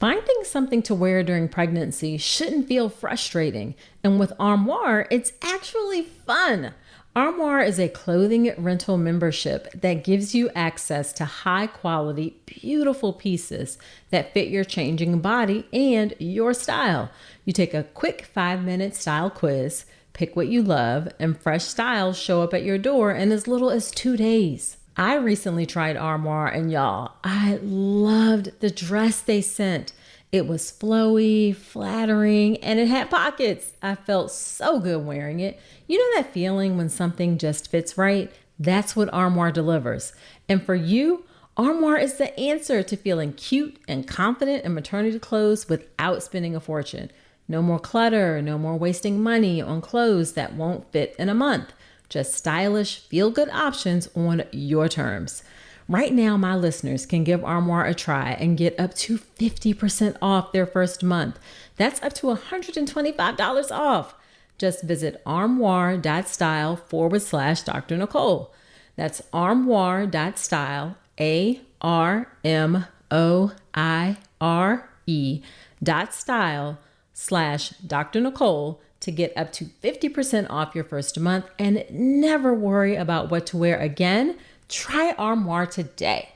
Finding something to wear during pregnancy shouldn't feel frustrating, and with Armoire, it's actually fun. Armoire is a clothing rental membership that gives you access to high quality, beautiful pieces that fit your changing body and your style. You take a quick 5-minute style quiz, pick what you love, and fresh styles show up at your door in as little as 2 days. I recently tried Armoire and y'all, I loved the dress they sent. It was flowy, flattering, and it had pockets. I felt so good wearing it. You know that feeling when something just fits right? That's what Armoire delivers. And for you, Armoire is the answer to feeling cute and confident in maternity clothes without spending a fortune. No more clutter, no more wasting money on clothes that won't fit in a month. Just stylish, feel-good options on your terms. Right now, my listeners can give Armoire a try and get up to 50% off their first month. That's up to $125 off. Just visit armoire.style/Dr. Nicole. That's armoire.style, ARMOIRE.style/Dr. Nicole to get up to 50% off your first month and never worry about what to wear again. Try Armoire today.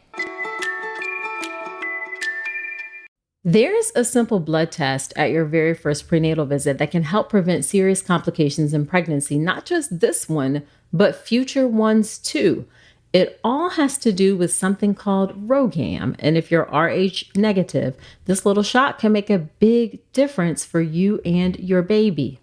There's a simple blood test at your very first prenatal visit that can help prevent serious complications in pregnancy, not just this one, but future ones too. It all has to do with something called RhoGAM. And if you're Rh negative, this little shot can make a big difference for you and your baby.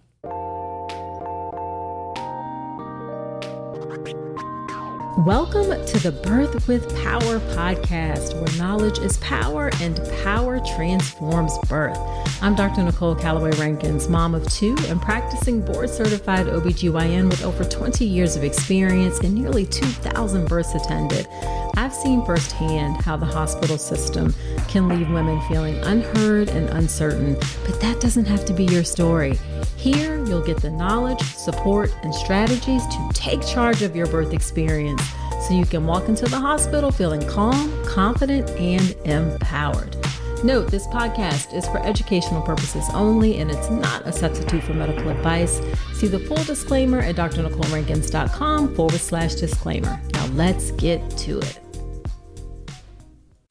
Welcome to the Birth with Power podcast, where knowledge is power and power transforms birth. I'm Dr. Nicole Calloway Rankins, mom of 2 and practicing board-certified OBGYN with over 20 years of experience and nearly 2,000 births attended. I've seen firsthand how the hospital system can leave women feeling unheard and uncertain, but that doesn't have to be your story. Here, you'll get the knowledge, support, and strategies to take charge of your birth experience so you can walk into the hospital feeling calm, confident, and empowered. Note, this podcast is for educational purposes only, and it's not a substitute for medical advice. See the full disclaimer at drnicolerankins.com/disclaimer. Now let's get to it.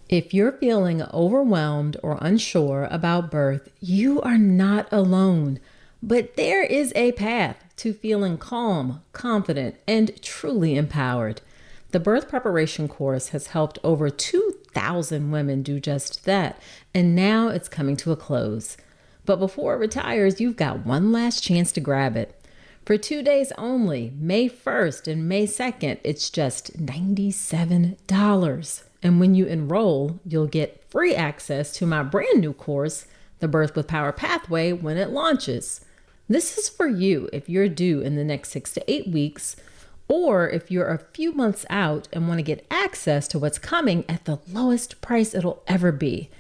If you're feeling overwhelmed or unsure about birth, you are not alone. But there is a path to feeling calm, confident, and truly empowered. The birth preparation course has helped over 2,000 women do just that, and now it's coming to a close. But before it retires, you've got one last chance to grab it. For 2 days only, May 1st and May 2nd, it's just $97. And when you enroll, you'll get free access to my brand new course, The Birth with Power Pathway, when it launches. This is for you if you're due in the next 6 to 8 weeks, or if you're a few months out and want to get access to what's coming at the lowest price it'll ever be.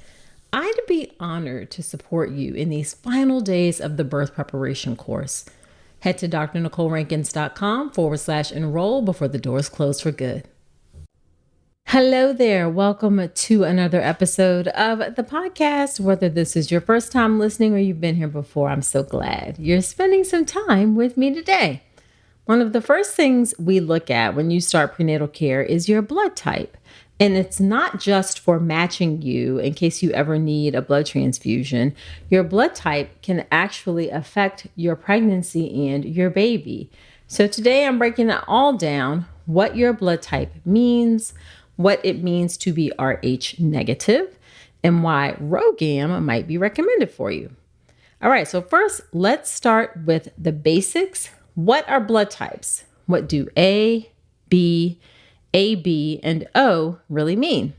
I'd be honored to support you in these final days of the birth preparation course. Head to drnicolerankins.com/enroll before the doors close for good. Hello there. Welcome to another episode of the podcast. Whether this is your first time listening or you've been here before, I'm so glad you're spending some time with me today. One of the first things we look at when you start prenatal care is your blood type. And it's not just for matching you in case you ever need a blood transfusion. Your blood type can actually affect your pregnancy and your baby. So today I'm breaking it all down, what your blood type means, what it means to be Rh negative, and why RhoGAM might be recommended for you. All right, so first, let's start with the basics. What are blood types? What do A, B, AB, and O really mean?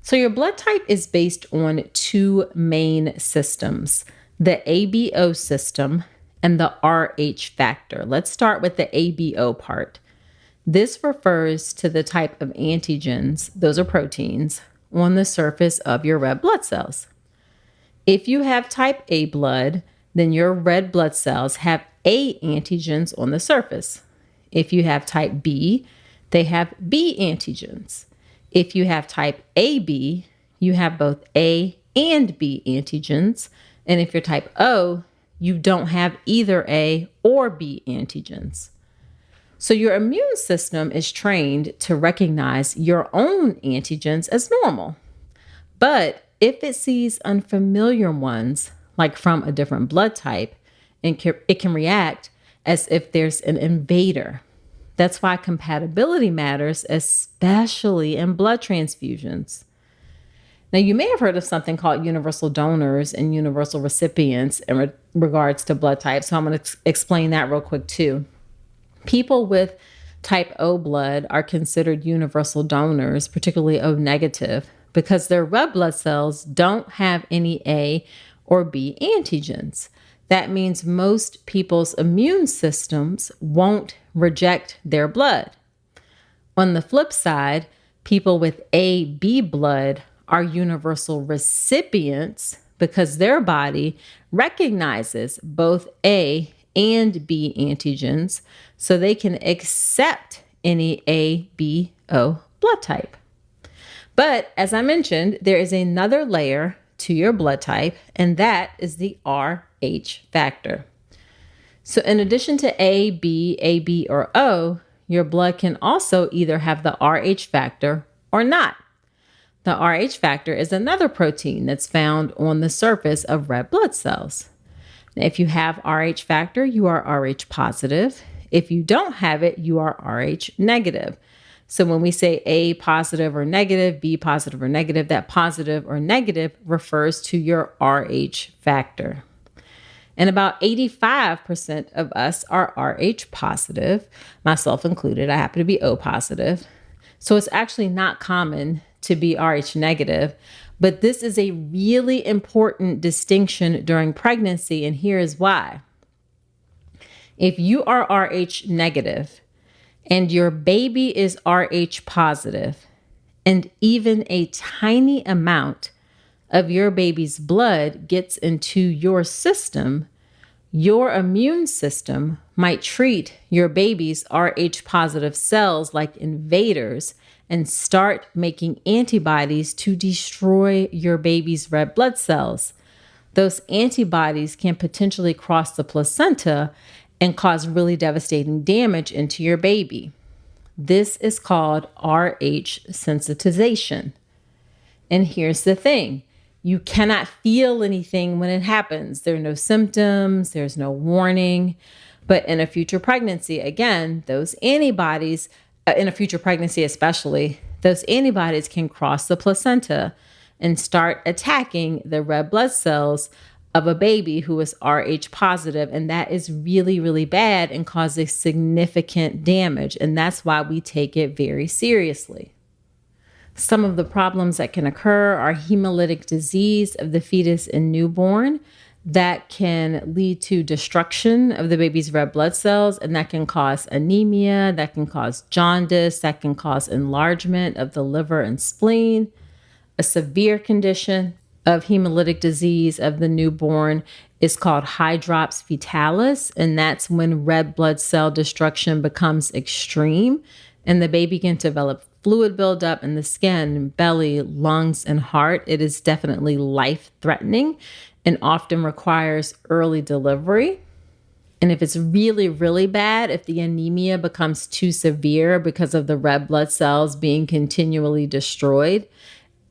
So your blood type is based on 2 main systems, the ABO system and the Rh factor. Let's start with the ABO part. This refers to the type of antigens, those are proteins, on the surface of your red blood cells. If you have type A blood, then your red blood cells have A antigens on the surface. If you have type B, they have B antigens. If you have type AB, you have both A and B antigens. And if you're type O, you don't have either A or B antigens. So your immune system is trained to recognize your own antigens as normal. But if it sees unfamiliar ones, like from a different blood type, it can react as if there's an invader. That's why compatibility matters, especially in blood transfusions. Now, you may have heard of something called universal donors and universal recipients in regards to blood type. So I'm going to explain that real quick too. People with type O blood are considered universal donors, particularly O negative, because their red blood cells don't have any A or B antigens. That means most people's immune systems won't reject their blood. On the flip side, people with AB blood are universal recipients because their body recognizes both A and B antigens, so they can accept any A, B, O blood type. But as I mentioned, there is another layer to your blood type, and that is the Rh factor. So in addition to A, B, AB, or O, your blood can also either have the Rh factor or not. The Rh factor is another protein that's found on the surface of red blood cells. Now, if you have Rh factor, you are Rh positive. If you don't have it, you are Rh negative. So when we say A positive or negative, B positive or negative, that positive or negative refers to your Rh factor. And about 85% of us are Rh positive, myself included. I happen to be O positive. So it's actually not common to be Rh negative, but this is a really important distinction during pregnancy, and here is why. If you are Rh negative and your baby is Rh positive, and even a tiny amount of your baby's blood gets into your system, your immune system might treat your baby's Rh positive cells like invaders and start making antibodies to destroy your baby's red blood cells. Those antibodies can potentially cross the placenta and cause really devastating damage into your baby. This is called Rh sensitization. And here's the thing. You cannot feel anything when it happens. There are no symptoms, there's no warning. But in a future pregnancy, again, those antibodies, in a future pregnancy especially, those antibodies can cross the placenta and start attacking the red blood cells of a baby who is Rh positive. And that is really, really bad and causes significant damage. And that's why we take it very seriously. Some of the problems that can occur are hemolytic disease of the fetus and newborn that can lead to destruction of the baby's red blood cells, and that can cause anemia, that can cause jaundice, that can cause enlargement of the liver and spleen. A severe condition of hemolytic disease of the newborn is called hydrops fetalis, and that's when red blood cell destruction becomes extreme and the baby can develop fluid buildup in the skin, belly, lungs, and heart. It is definitely life-threatening and often requires early delivery. And if it's really, really bad, if the anemia becomes too severe because of the red blood cells being continually destroyed,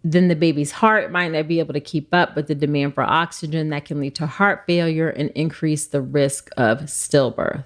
then the baby's heart might not be able to keep up with the demand for oxygen. That can lead to heart failure and increase the risk of stillbirth.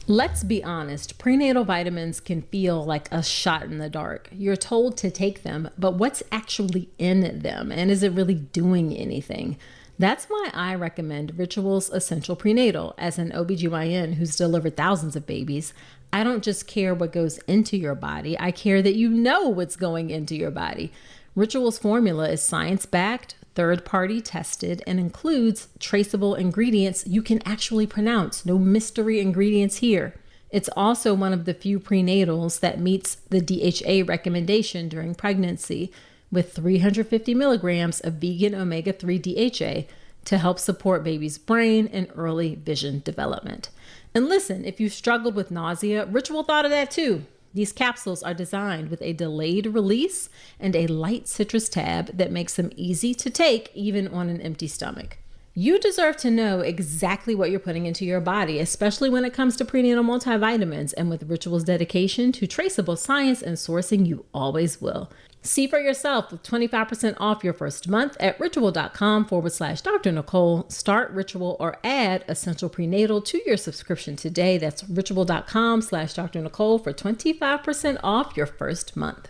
Let's be honest, prenatal vitamins can feel like a shot in the dark. You're told to take them, but what's actually in them? And is it really doing anything? That's why I recommend Ritual's Essential Prenatal. As an OBGYN who's delivered thousands of babies, I don't just care what goes into your body. I care that you know what's going into your body. Ritual's formula is science-backed, third-party tested, and includes traceable ingredients you can actually pronounce. No mystery ingredients here. It's also one of the few prenatals that meets the DHA recommendation during pregnancy with 350 milligrams of vegan omega-3 DHA to help support baby's brain and early vision development. And listen, if you struggled with nausea, Ritual thought of that too. These capsules are designed with a delayed release and a light citrus tab that makes them easy to take even on an empty stomach. You deserve to know exactly what you're putting into your body, especially when it comes to prenatal multivitamins, and with Ritual's dedication to traceable science and sourcing, you always will. See for yourself with 25% off your first month at ritual.com/Dr. Nicole. Start Ritual or add Essential Prenatal to your subscription today. That's ritual.com/Dr. Nicole for 25% off your first month.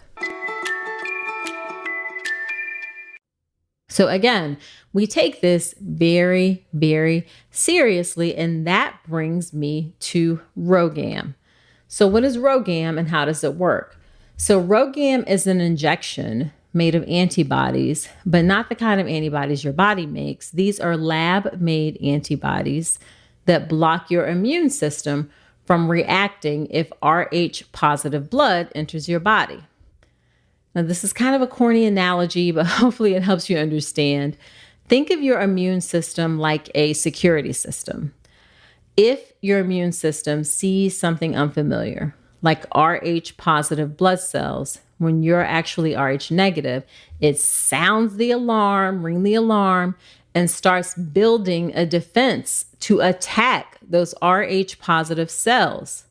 So again, we take this very, very seriously, and that brings me to RhoGAM. So what is RhoGAM and how does it work? So RhoGAM is an injection made of antibodies, but not the kind of antibodies your body makes. These are lab-made antibodies that block your immune system from reacting if Rh positive blood enters your body. Now, this is kind of a corny analogy, but hopefully it helps you understand. Think of your immune system like a security system. If your immune system sees something unfamiliar, like Rh positive blood cells, when you're actually Rh negative, it sounds the alarm, ring the alarm, and starts building a defense to attack those Rh positive cells.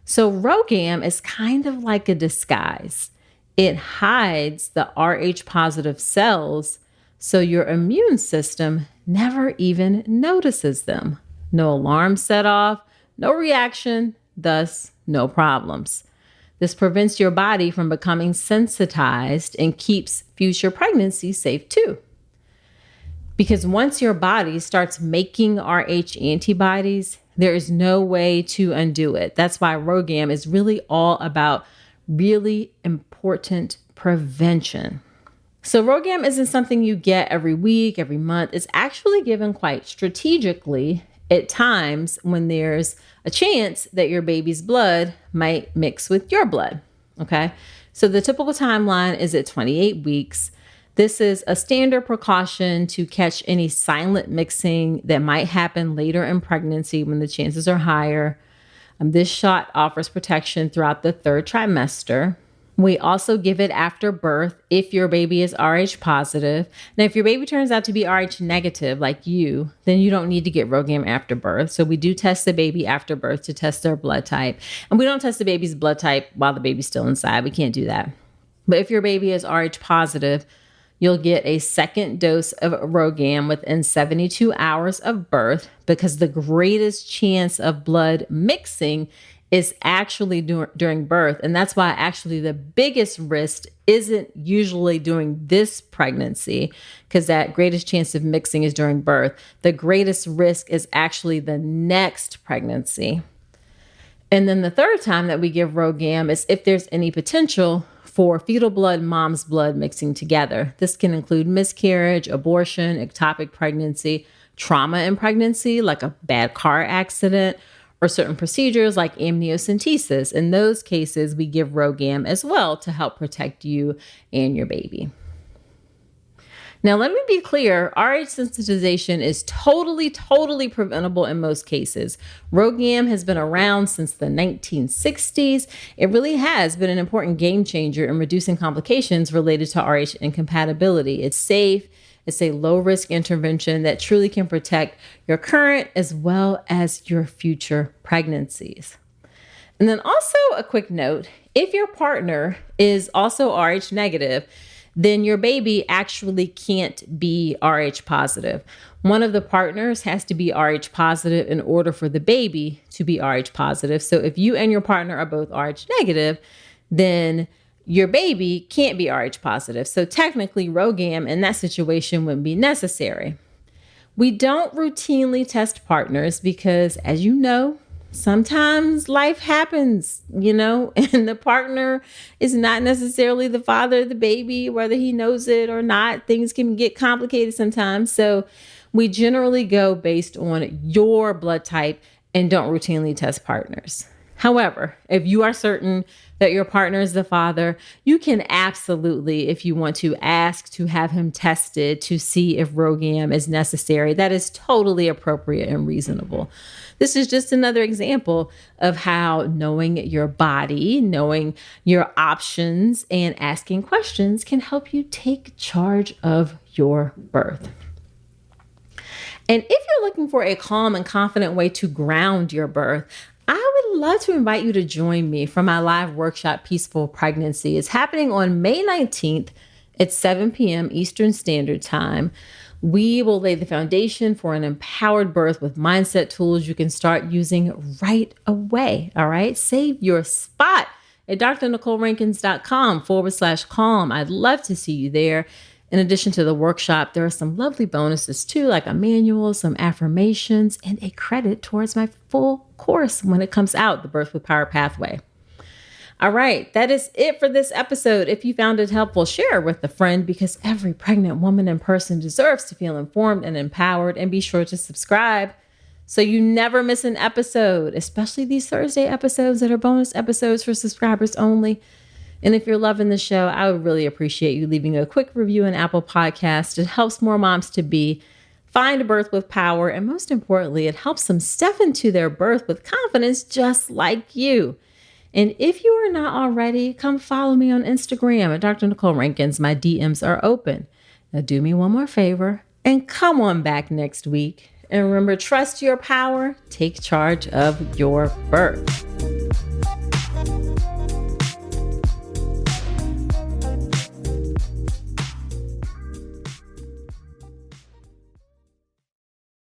So RhoGAM is kind of like a disguise. It hides the Rh positive cells so your immune system never even notices them. No alarm set off, no reaction, thus no problems. This prevents your body from becoming sensitized and keeps future pregnancies safe too. Because once your body starts making Rh antibodies, there is no way to undo it. That's why RhoGAM is really all about really important prevention. So RhoGAM isn't something you get every week, every month. It's actually given quite strategically at times when there's a chance that your baby's blood might mix with your blood. Okay. So the typical timeline is at 28 weeks. This is a standard precaution to catch any silent mixing that might happen later in pregnancy when the chances are higher. This shot offers protection throughout the third trimester. We also give it after birth if your baby is Rh positive. Now, if your baby turns out to be Rh negative like you, then you don't need to get RhoGAM after birth. So we do test the baby after birth to test their blood type. And we don't test the baby's blood type while the baby's still inside. We can't do that. But if your baby is Rh positive, you'll get a second dose of RhoGAM within 72 hours of birth, because the greatest chance of blood mixing is actually during birth. And that's why actually the biggest risk isn't usually during this pregnancy, because that greatest chance of mixing is during birth. The greatest risk is actually the next pregnancy. And then the third time that we give RhoGAM is if there's any potential for fetal blood, mom's blood mixing together. This can include miscarriage, abortion, ectopic pregnancy, trauma in pregnancy, like a bad car accident, or certain procedures like amniocentesis. In those cases, we give RhoGAM as well to help protect you and your baby. Now, let me be clear, Rh sensitization is totally preventable in most cases. RhoGAM has been around since the 1960s. It really has been an important game changer in reducing complications related to Rh incompatibility. It's safe. It's a low-risk intervention that truly can protect your current as well as your future pregnancies. And then also a quick note, if your partner is also Rh negative, then your baby actually can't be Rh positive. One of the partners has to be Rh positive in order for the baby to be Rh positive. So if you and your partner are both Rh negative, then your baby can't be Rh positive. So technically RhoGAM in that situation wouldn't be necessary. We don't routinely test partners because, as you know, sometimes life happens, and the partner is not necessarily the father of the baby, whether he knows it or not. Things can get complicated sometimes. So we generally go based on your blood type and don't routinely test partners. However, if you are certain that your partner is the father, you can absolutely, if you want to, ask to have him tested to see if RhoGAM is necessary. That is totally appropriate and reasonable. This is just another example of how knowing your body, knowing your options, and asking questions can help you take charge of your birth. And if you're looking for a calm and confident way to ground your birth, I would love to invite you to join me for my live workshop, Peaceful Pregnancy. It's happening on May 19th at 7 p.m. Eastern Standard Time. We will lay the foundation for an empowered birth with mindset tools you can start using right away. All right. Save your spot at drnicolerankins.com/calm. I'd love to see you there. In addition to the workshop, there are some lovely bonuses too, like a manual, some affirmations, and a credit towards my full course when it comes out, the Birth with Power Pathway. All right, that is it for this episode. If you found it helpful, share it with a friend because every pregnant woman and person deserves to feel informed and empowered. And be sure to subscribe so you never miss an episode, especially these Thursday episodes that are bonus episodes for subscribers only. And if you're loving the show, I would really appreciate you leaving a quick review on Apple Podcasts. It helps more moms-to-be find a birth with power. And most importantly, it helps them step into their birth with confidence just like you. And if you are not already, come follow me on Instagram at Dr. Nicole Rankins. My DMs are open. Now do me one more favor and come on back next week. And remember, trust your power, take charge of your birth.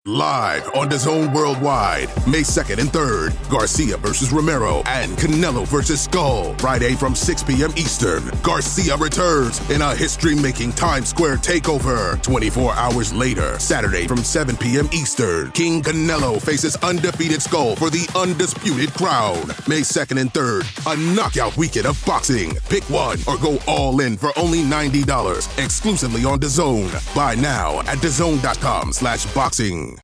Live on DAZN Worldwide, May 2nd and 3rd, Garcia versus Romero and Canelo versus Skull. Friday from 6 p.m. Eastern, Garcia returns in a history-making Times Square takeover. 24 hours later, Saturday from 7 p.m. Eastern, King Canelo faces undefeated Skull for the undisputed crown. May 2nd and 3rd, a knockout weekend of boxing. Pick one or go all in for only $90, exclusively on DAZN. Buy now at DAZN.com/boxing.